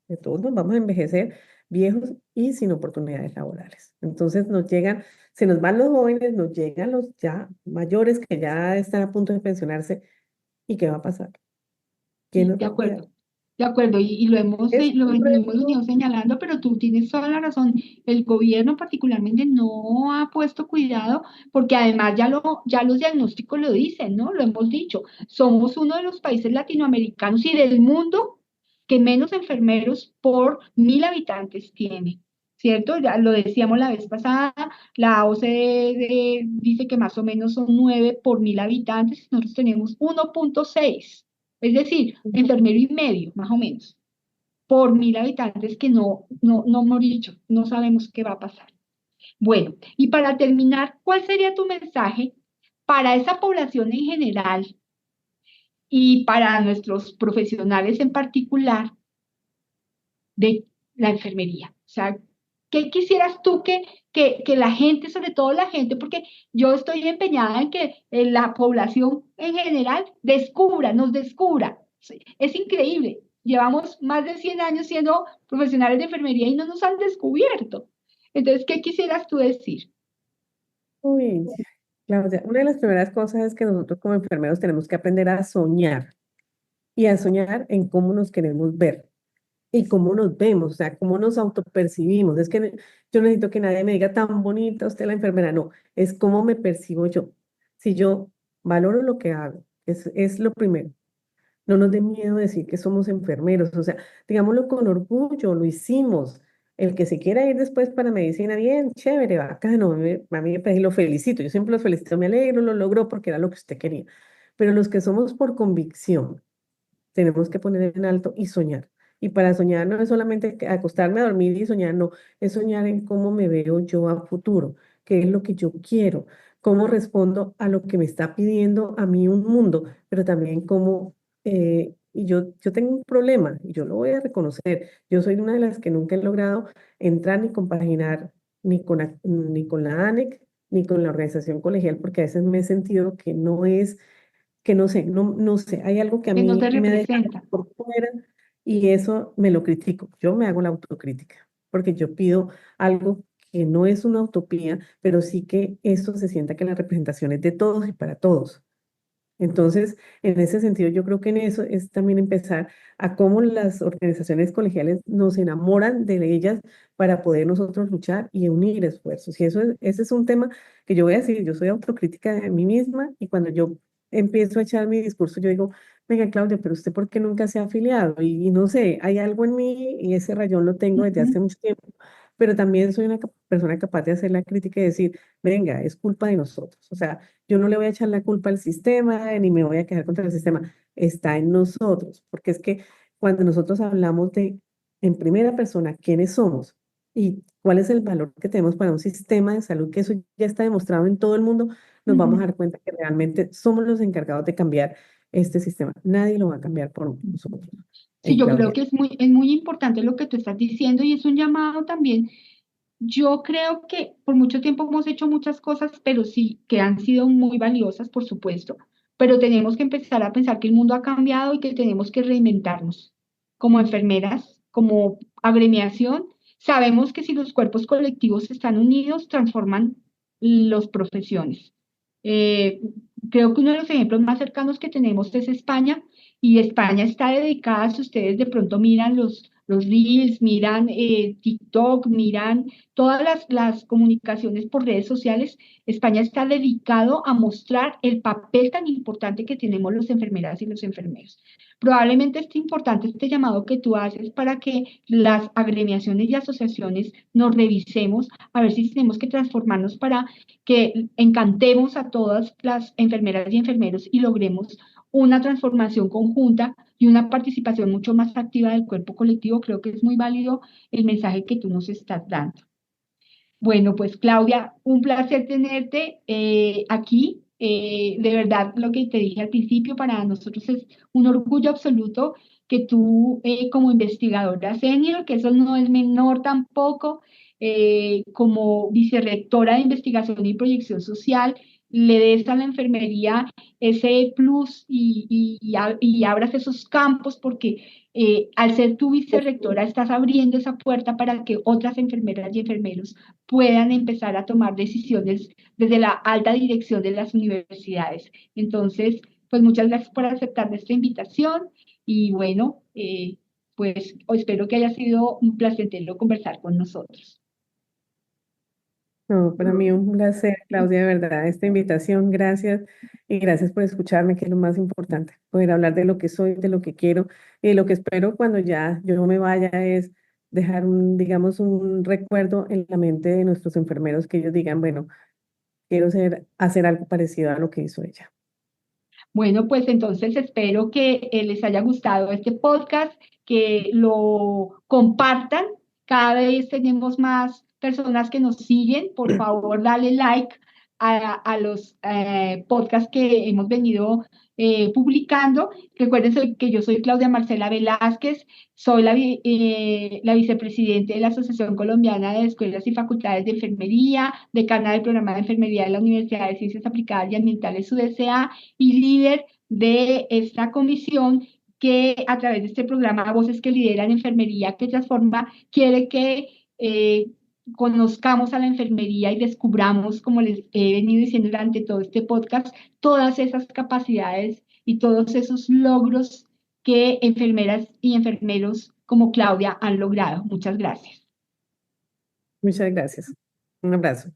Speaker 2: de todos nos vamos a envejecer viejos y sin oportunidades laborales. Entonces se nos van los jóvenes, nos llegan los ya mayores que ya están a punto de pensionarse. ¿Y qué va a pasar? ¿Quién
Speaker 1: Sí,
Speaker 2: nos
Speaker 1: de
Speaker 2: va a cuidar?
Speaker 1: acuerdo. De acuerdo. Y
Speaker 2: Es
Speaker 1: lo
Speaker 2: un
Speaker 1: hemos venido
Speaker 2: reto.
Speaker 1: señalando, pero tú tienes toda la razón. El gobierno particularmente no ha puesto cuidado porque además ya los diagnósticos lo dicen, ¿no? Lo hemos dicho. Somos uno de los países latinoamericanos y del mundo que menos enfermeros por 1.000 habitantes tiene. ¿Cierto? Ya lo decíamos la vez pasada, la OCDE dice que más o menos son 9 por 1.000 habitantes, nosotros tenemos 1,6, es decir, enfermero y medio, más o menos, por 1.000 habitantes que no hemos dicho, no sabemos qué va a pasar. Bueno, y para terminar, ¿cuál sería tu mensaje para esa población en general y para nuestros profesionales en particular de la enfermería? O sea, ¿qué quisieras tú que la gente, sobre todo la gente, porque yo estoy empeñada en que la población en general nos descubra? Sí, es increíble. Llevamos más de 100 años siendo profesionales de enfermería y no nos han descubierto. Entonces, ¿qué quisieras tú decir?
Speaker 2: Uy, Claudia, una de las primeras cosas es que nosotros como enfermeros tenemos que aprender a soñar y a soñar en cómo nos queremos ver y cómo nos vemos, o sea, cómo nos autopercibimos. Es que yo no necesito que nadie me diga tan bonita usted la enfermera, no, es cómo me percibo yo. Si yo valoro lo que hago, es lo primero. No nos dé miedo decir que somos enfermeros, o sea, digámoslo con orgullo, lo hicimos. El que se quiera ir después para medicina, bien, chévere, bacano, a mí me parece y lo felicito, yo siempre los felicito, me alegro, lo logró porque era lo que usted quería. Pero los que somos por convicción, tenemos que poner en alto y soñar. Y para soñar no es solamente acostarme a dormir y soñar, no, es soñar en cómo me veo yo a futuro, qué es lo que yo quiero, cómo respondo a lo que me está pidiendo a mí un mundo, pero también cómo, y yo tengo un problema, y yo lo voy a reconocer, yo soy una de las que nunca he logrado entrar ni compaginar ni con la ANEC, ni con la organización colegial, porque a veces me he sentido que no sé, no sé, hay algo que a
Speaker 1: que no
Speaker 2: mí
Speaker 1: te
Speaker 2: me deja
Speaker 1: representa.
Speaker 2: por fuera y eso me lo critico. Yo me hago la autocrítica porque yo pido algo que no es una utopía, pero sí que esto se sienta que la representación es de todos y para todos. Entonces, en ese sentido, yo creo que en eso es también empezar a cómo las organizaciones colegiales nos enamoran de ellas para poder nosotros luchar y unir esfuerzos. Y ese es un tema que yo voy a decir, yo soy autocrítica de mí misma y cuando yo empiezo a echar mi discurso, yo digo, venga, Claudia, pero usted ¿por qué nunca se ha afiliado? Y no sé, hay algo en mí y ese rayón lo tengo desde
Speaker 1: Ujú.
Speaker 2: hace mucho tiempo, pero también soy una persona capaz de hacer la crítica y decir, venga, es culpa de nosotros. O sea, yo no le voy a echar la culpa al sistema, ni me voy a quejar contra el sistema. Está en nosotros, porque es que cuando nosotros hablamos de en primera persona quiénes somos y cuál es el valor que tenemos para un sistema de salud, que eso ya está demostrado en todo el mundo, nos vamos a
Speaker 1: Ujú.
Speaker 2: dar cuenta que realmente somos los encargados de cambiar este sistema. Nadie lo va a cambiar por nosotros,
Speaker 1: Sí, yo creo
Speaker 2: Claudia.
Speaker 1: que es muy importante lo que tú estás diciendo y es un llamado también. Yo creo que por mucho tiempo hemos hecho muchas cosas, pero sí que han sido muy valiosas, por supuesto, pero tenemos que empezar a pensar que el mundo ha cambiado y que tenemos que reinventarnos como enfermeras, como agremiación. Sabemos que si los cuerpos colectivos están unidos, transforman las profesiones. Eh, Creo que uno de los ejemplos más cercanos que tenemos es España y España está dedicada, si ustedes de pronto miran los Reels, miran TikTok, miran todas las comunicaciones por redes sociales, España está dedicado a mostrar el papel tan importante que tenemos los enfermeras y los enfermeros. Probablemente es importante este llamado que tú haces para que las agremiaciones y asociaciones nos revisemos a ver si tenemos que transformarnos para que encantemos a todas las enfermeras y enfermeros y logremos una transformación conjunta y una participación mucho más activa del cuerpo colectivo. Creo que es muy válido el mensaje que tú nos estás dando. Bueno, pues Claudia, un placer tenerte aquí. De verdad, lo que te dije al principio, para nosotros es un orgullo absoluto que tú como investigadora senior, que eso no es menor tampoco, como vicerrectora de investigación y proyección social, le des a la enfermería ese plus y abras esos campos porque al ser tu vicerrectora estás abriendo esa puerta para que otras enfermeras y enfermeros puedan empezar a tomar decisiones desde la alta dirección de las universidades. Entonces, pues muchas gracias por aceptar nuestra invitación y bueno, pues espero que haya sido un placentero conversar con nosotros.
Speaker 2: No, para mí un placer, Claudia, de verdad, esta invitación, gracias y gracias por escucharme, que es lo más importante, poder hablar de lo que soy, de lo que quiero y de lo que espero cuando ya yo me vaya es dejar un, digamos, un recuerdo en la mente de nuestros enfermeros que ellos digan, bueno, quiero hacer algo parecido a lo que hizo ella.
Speaker 1: Bueno, pues entonces espero que les haya gustado este podcast, que lo compartan. Cada vez tenemos más personas que nos siguen. Por favor, dale like a los podcasts que hemos venido publicando. Recuerden que yo soy Claudia Marcela Velázquez, soy la vicepresidente de la Asociación Colombiana de Escuelas y Facultades de Enfermería, decana del programa de enfermería de la Universidad de Ciencias Aplicadas y Ambientales UDCA y líder de esta comisión que a través de este programa Voces que Lideran Enfermería que Transforma quiere que conozcamos a la enfermería y descubramos, como les he venido diciendo durante todo este podcast, todas esas capacidades y todos esos logros que enfermeras y enfermeros como Claudia han logrado. Muchas gracias.
Speaker 2: Muchas gracias. Un abrazo.